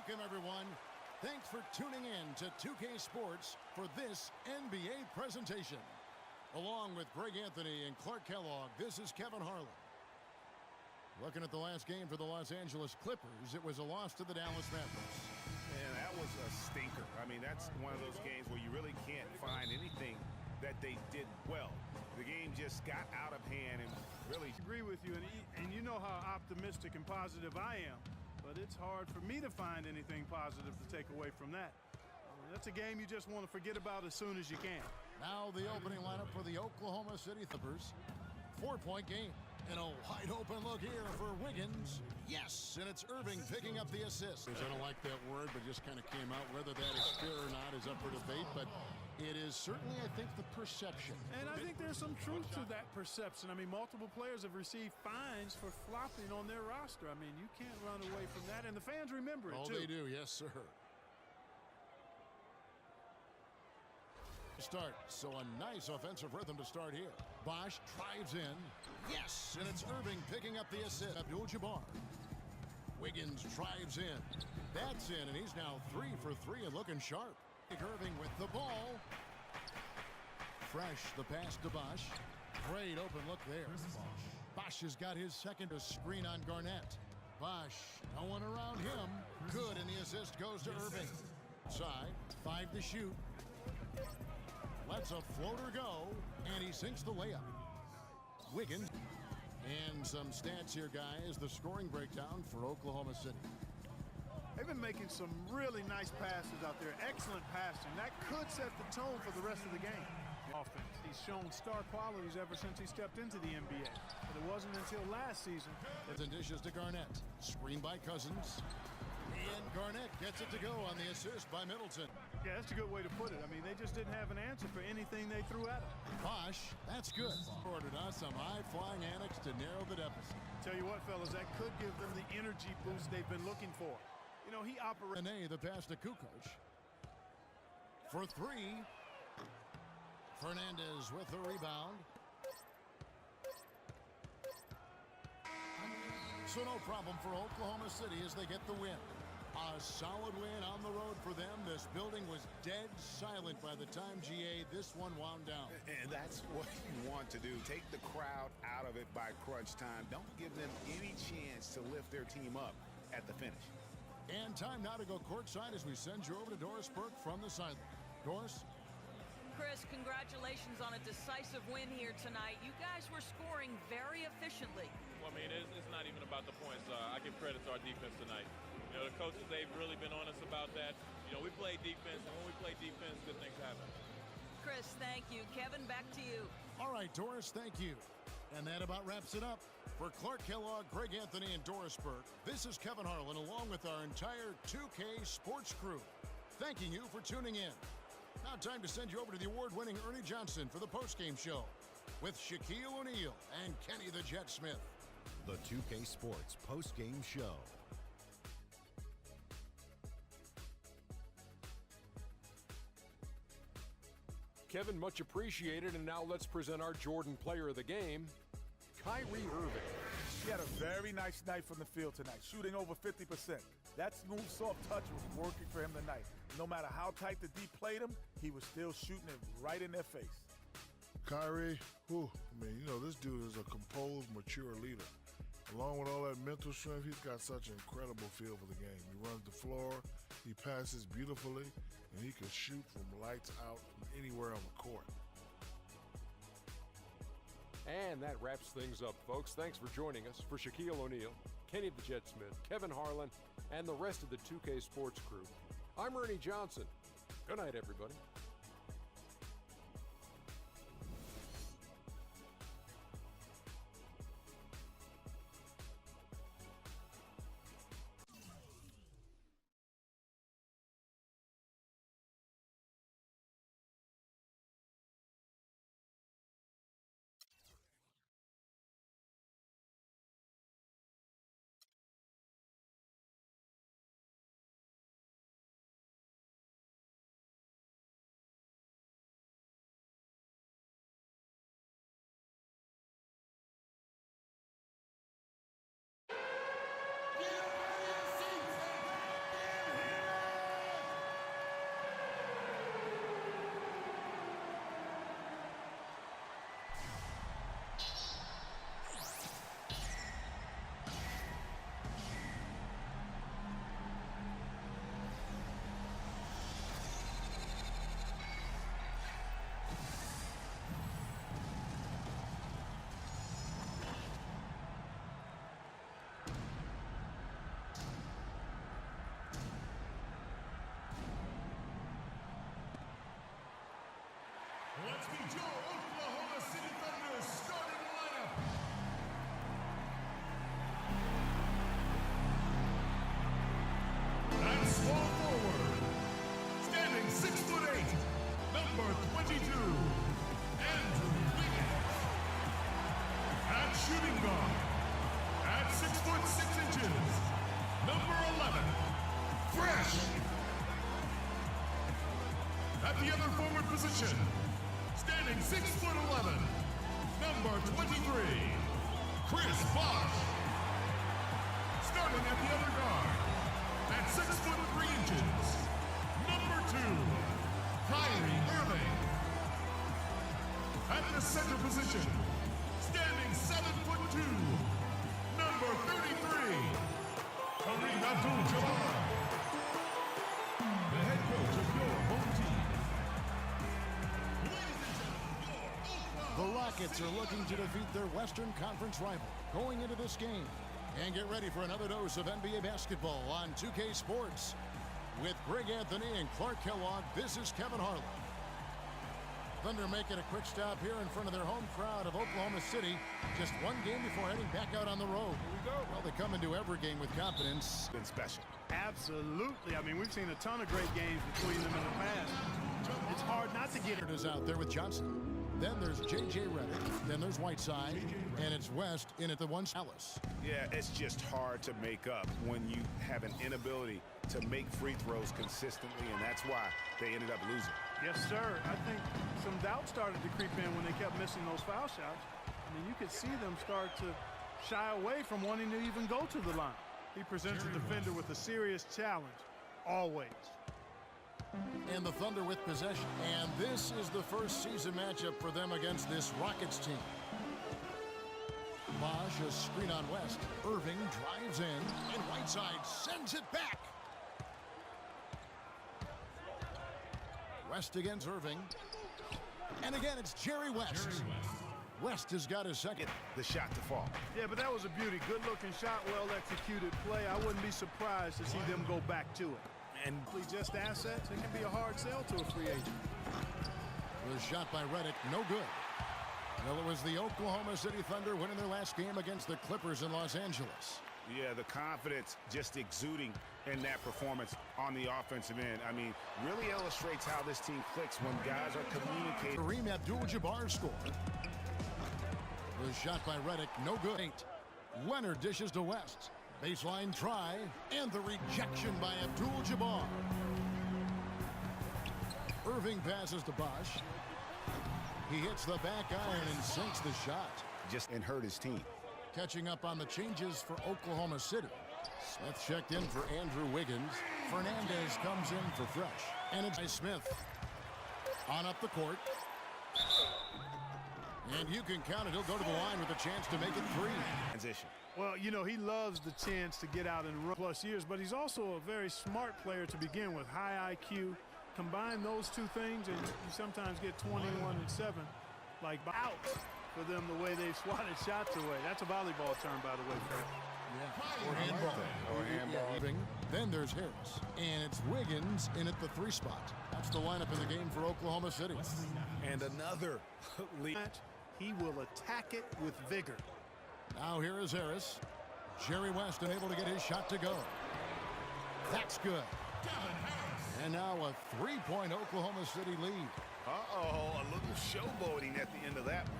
Welcome, everyone. Thanks for tuning in to 2K Sports for this NBA presentation. Along with Greg Anthony and Clark Kellogg, this is Kevin Harlan. Looking at the last game for the Los Angeles Clippers, it was a loss to the Dallas Mavericks. Man, that was a stinker. I mean, that's one of those games where you really can't find anything that they did well. The game just got out of hand and really... I agree with you, and you know how optimistic and positive I am, but it's hard for me to find anything positive to take away from that. That's a game you just want to forget about as soon as you can. Now the opening lineup for the Oklahoma City Clippers. 4-point game. And a wide-open look here for Wiggins. Yes, and it's Irving picking up the assist. I don't like that word, but just kind of came out. Whether that is fair or not is up for debate, but it is certainly, I think, the perception. And I think there's some truth to that perception. I mean, multiple players have received fines for flopping on their roster. I mean, you can't run away from that, and the fans remember it, too. Oh, they do, yes, sir. Start. So a nice offensive rhythm to start here. Bosch drives in. Yes, and it's Irving picking up the assist. Abdul-Jabbar. Wiggins drives in. That's in, and he's now 3 for 3 and looking sharp. Irving with the ball. Fresh, the pass to Bosch. Great open look there. Bosch has got his second screen on Garnett. Bosch, no one around him. Good, and the assist goes to Irving. Side, 5 to shoot. Lets a floater go, and he sinks the layup. Wiggins. And some stats here, guys. The scoring breakdown for Oklahoma City. They've been making some really nice passes out there. Excellent passing. That could set the tone for the rest of the game. Offense. He's shown star qualities ever since he stepped into the NBA. But it wasn't until last season. And dishes to Garnett. Screened by Cousins. And Garnett gets it to go on the assist by Middleton. Yeah, that's a good way to put it. I mean, they just didn't have an answer for anything they threw at him. Bosch, that's good. Ordered us some high-flying annex to narrow the deficit. Tell you what, fellas, that could give them the energy boost they've been looking for. You know, he operates... Rene, the pass to Kukoc. For 3. Fernandez with the rebound. So no problem for Oklahoma City as they get the win. A solid win on the road for them. This building was dead silent by the time, GA, this one wound down. And that's what you want to do. Take the crowd out of it by crunch time. Don't give them any chance to lift their team up at the finish. And time now to go courtside as we send you over to Doris Burke from the sideline. Doris? Chris, congratulations on a decisive win here tonight. You guys were scoring very efficiently. Well, I mean, it's not even about the points. I give credit to our defense tonight. You know, the coaches, they've really been honest about that. You know, we play defense, and when we play defense, good things happen. Chris, thank you. Kevin, back to you. All right, Doris, thank you. And that about wraps it up. For Clark Kellogg, Greg Anthony, and Doris Burke, this is Kevin Harlan along with our entire 2K Sports crew. Thanking you for tuning in. Now time to send you over to the award-winning Ernie Johnson for the postgame show with Shaquille O'Neal and Kenny the Jet Smith. The 2K Sports postgame show. Kevin, much appreciated, and now let's present our Jordan Player of the Game, Kyrie Irving. He had a very nice night from the field tonight, shooting over 50%. That smooth, soft touch was working for him tonight. No matter how tight the D played him, he was still shooting it right in their face. Kyrie, I mean, you know, this dude is a composed, mature leader. Along with all that mental strength, he's got such an incredible feel for the game. He runs the floor, he passes beautifully, and he can shoot from lights out from anywhere on the court. And that wraps things up, folks. Thanks for joining us. For Shaquille O'Neal, Kenny the Jet Smith, Kevin Harlan, and the rest of the 2K Sports crew, I'm Ernie Johnson. Good night, everybody. your Oklahoma City Thunder starting lineup. At small forward, standing 6'8", number 22, Andrew Wiggins. At shooting guard, at 6'6", number 11, Fresh. At the other forward position, standing 6'11", number 23, Chris Bosh. Starting at the other guard, at 6'3", number 2, Kyrie Irving. At the center position, standing 7'2", number 33, Kareem Abdul-Jabbar. The head coach of your home team. The Rockets are looking to defeat their Western Conference rival going into this game. And get ready for another dose of NBA basketball on 2K Sports. With Greg Anthony and Clark Kellogg, this is Kevin Harlan. Thunder making a quick stop here in front of their home crowd of Oklahoma City. Just one game before heading back out on the road. Here we go. Well, they come into every game with confidence. Been special. Absolutely. I mean, we've seen a ton of great games between them in the past. It's hard not to get it. Is out there with Johnson. Then there's J.J. Redick. Then there's Whiteside. And it's West in at the one. Alice. Yeah, it's just hard to make up when you have an inability to make free throws consistently, and that's why they ended up losing. Yes, sir. I think some doubt started to creep in when they kept missing those foul shots. I mean, you could see them start to shy away from wanting to even go to the line. He presents a defender with a serious challenge, always. And the Thunder with possession. And this is the first season matchup for them against this Rockets team. Bosh, a screen on West. Irving drives in, and Whiteside sends it back. West against Irving. And again, it's Jerry West. West has got his second. The shot to fall. Yeah, but that was a beauty. Good-looking shot, well-executed play. I wouldn't be surprised to see them go back to it. And just assets, it can be a hard sell to a free agent. The shot by Redick, no good. Well, it was the Oklahoma City Thunder winning their last game against the Clippers in Los Angeles. Yeah, the confidence just exuding in that performance on the offensive end. I mean, really illustrates how this team clicks when guys are communicating. Kareem Abdul-Jabbar score. The shot by Redick, no good. Leonard dishes to West. Baseline try, and the rejection by Abdul-Jabbar. Irving passes to Bosh. He hits the back iron and sinks the shot. And hurt his team. Catching up on the changes for Oklahoma City. Smith checked in for Andrew Wiggins. Fernandez comes in for Fresh. And it's Smith. On up the court. And you can count it. He'll go to the line with a chance to make it 3. Transition. Well, you know, he loves the chance to get out and run plus years, but he's also a very smart player to begin with. High IQ. Combine those two things, and you sometimes get 21 and 7. Like out for them the way they've swatted shots away. That's a volleyball term, by the way, Fred. Yeah. Or handball. Or handball. Yeah. Then there's Harris. And it's Wiggins in at the 3 spot. That's the lineup in the game for Oklahoma City. And another lead. He will attack it with vigor. Now here is Harris. Jerry West unable to get his shot to go. That's good. And now a 3-point Oklahoma City lead. Uh-oh, a little showboating at the end of that one.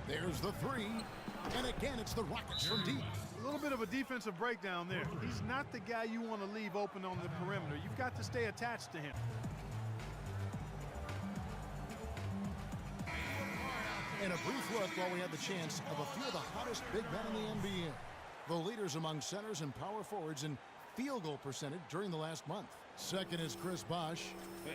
There's the 3. And again, it's the Rockets from deep. A little bit of a defensive breakdown there. He's not the guy you want to leave open on the perimeter. You've got to stay attached to him. And a brief look while we had the chance of a few of the hottest big men in the NBA. The leaders among centers and power forwards in field goal percentage during the last month. Second is Chris Bosh.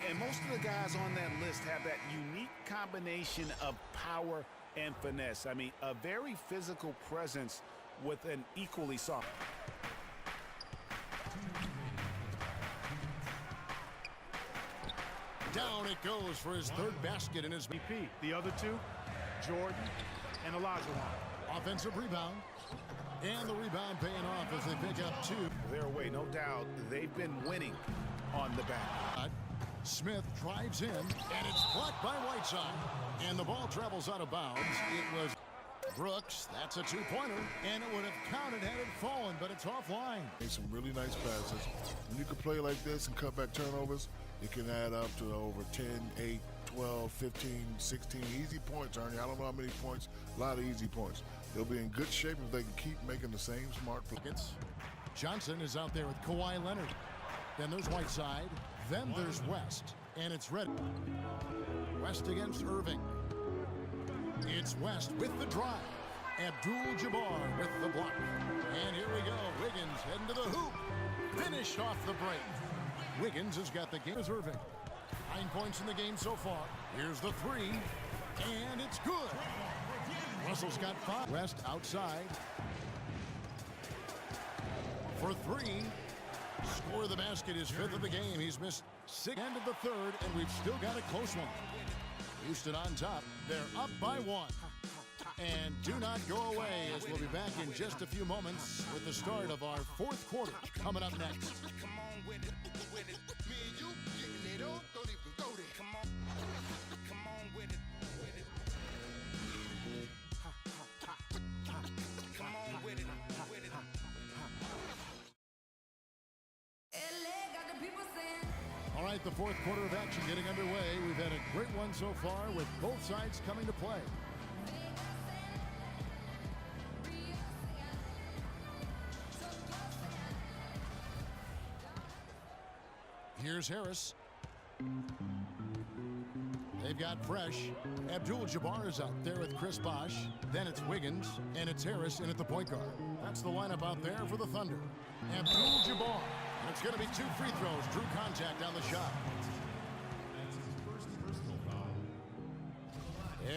And most of the guys on that list have that unique combination of power and finesse. I mean, a very physical presence with an equally soft. Down it goes for his 3rd basket in his BP. The other 2, Jordan and Olajuwon. Offensive rebound. And the rebound paying off as they pick up 2. Their way, no doubt. They've been winning on the back. Smith drives in, and it's blocked by Whiteside. And the ball travels out of bounds. It was Brooks. That's a two-pointer, and it would have counted had it fallen, but it's offline. Made some really nice passes. When you can play like this and cut back turnovers, it can add up to over 10, 8, 12, 15, 16 easy points, Ernie. I don't know how many points, a lot of easy points. They'll be in good shape if they can keep making the same smart plays. Johnson is out there with Kawhi Leonard. Then there's Whiteside. Then there's West. And it's Red. West against Irving. It's West with the drive. Abdul-Jabbar with the block. And here we go. Wiggins heading to the hoop. Finish off the break. Wiggins has got the game as Irving. 9 points in the game so far. Here's the three. And it's good. Russell's got 5. West outside. For 3. Score of the basket is 5th of the game. He's missed 6. End of the third, and we've still got a close one. Houston on top. They're up by 1. And do not go away, as we'll be back in just a few moments with the start of our 4th quarter coming up next. All right, the 4th quarter of action getting underway. We've had a great one so far with both sides coming to play. Here's Harris. They've got Fresh. Abdul-Jabbar is out there with Chris Bosh. Then it's Wiggins, and it's Harris in at the point guard. That's the lineup out there for the Thunder. Abdul-Jabbar. And it's going to be 2 free throws. Drew contact on the shot.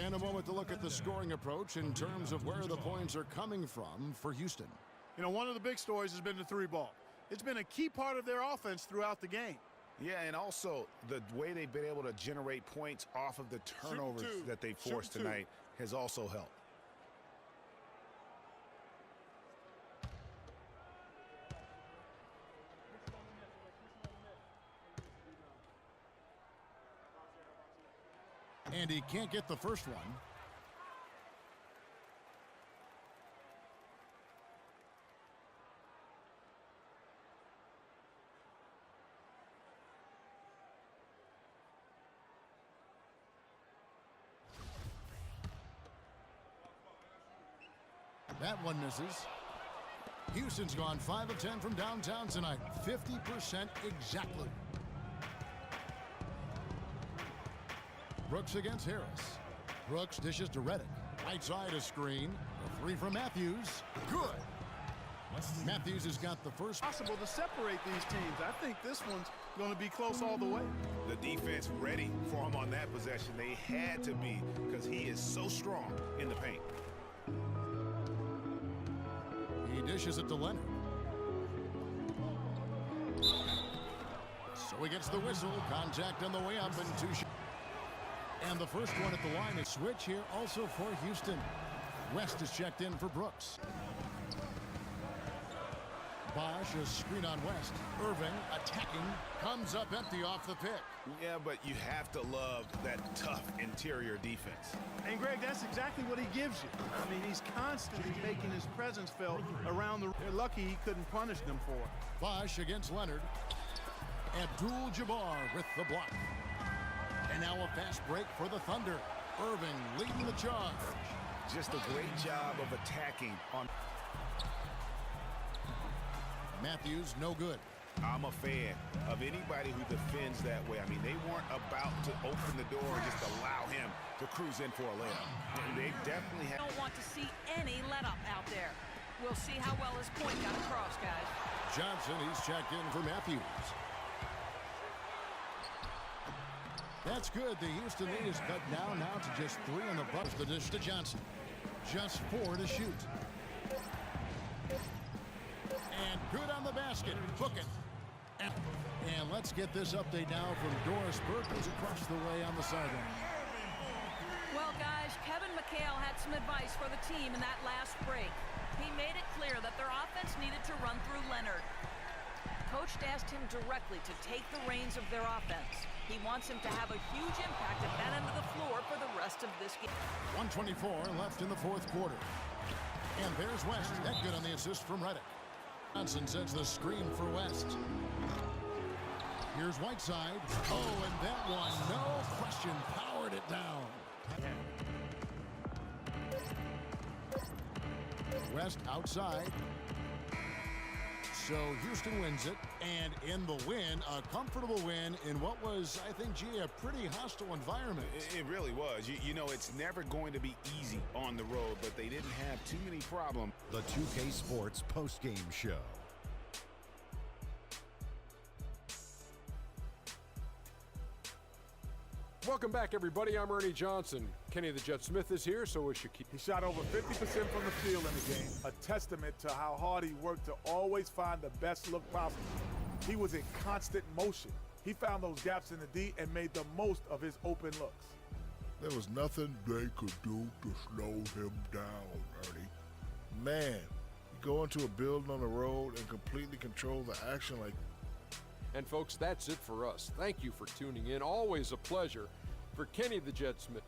And a moment to look at the scoring approach in terms of where the points are coming from for Houston. You know, one of the big stories has been the 3 ball. It's been a key part of their offense throughout the game. Yeah, and also the way they've been able to generate points off of the turnovers that they forced tonight has also helped. And he can't get the first one. That one misses. Houston's gone 5 of 10 from downtown tonight. 50% exactly. Brooks against Harris. Brooks dishes to Reddick. Right side a screen. A 3 from Matthews. Good. Matthews has got the first. Possible to separate these teams. I think this one's going to be close all the way. The defense ready for him on that possession. They had to be, because he is so strong in the paint. He dishes it to Leonard. So he gets the whistle. Contact on the way up and 2 shots. And the first one at the line is switch here also for Houston. West is checked in for Brooks. Bosh, a screen on West. Irving attacking. Comes up empty off the pick. Yeah, but you have to love that tough interior defense. And Greg, that's exactly what he gives you. I mean, he's constantly making his presence felt around the. They're lucky he couldn't punish them for it. Bosh against Leonard. Abdul-Jabbar with the block. And now a fast break for the Thunder. Irving leading the charge. Just a great job of attacking on. Matthews, no good. I'm a fan of anybody who defends that way. I mean, they weren't about to open the door and just allow him to cruise in for a layup. And they definitely have. Don't want to see any let up out there. We'll see how well his point got across, guys. Johnson, he's checked in for Matthews. That's good. The Houston lead is cut down now to just 3 on the butt. The dish to Johnson. Just 4 to shoot. And good on the basket. Hook it. And let's get this update now from Doris Burke, who's across the way on the sideline. Well, guys, Kevin McHale had some advice for the team in that last break. He made it clear that their offense needed to run through Leonard. coach asked him directly to take the reins of their offense. He wants him to have a huge impact at that end of the floor for the rest of this game. 1:24 left in the fourth quarter. And there's West. That good on the assist from Reddick. Johnson sets the screen for West. Here's Whiteside. Oh, and that one, no question, powered it down. West outside. So Houston wins it, and in the win, a comfortable win in what was, I think, a pretty hostile environment. It really was. You know, it's never going to be easy on the road, but they didn't have too many problems. The 2K Sports postgame show. Welcome back, everybody. I'm Ernie Johnson. Kenny the Jet Smith is here, so is Shaquille. He shot over 50% from the field in the game, a testament to how hard he worked to always find the best look possible. He was in constant motion. He found those gaps in the D and made the most of his open looks. There was nothing they could do to slow him down, Ernie. Man, you go into a building on the road and completely control the action like. And folks, that's it for us. Thank you for tuning in. Always a pleasure. For Kenny the Jet Smith,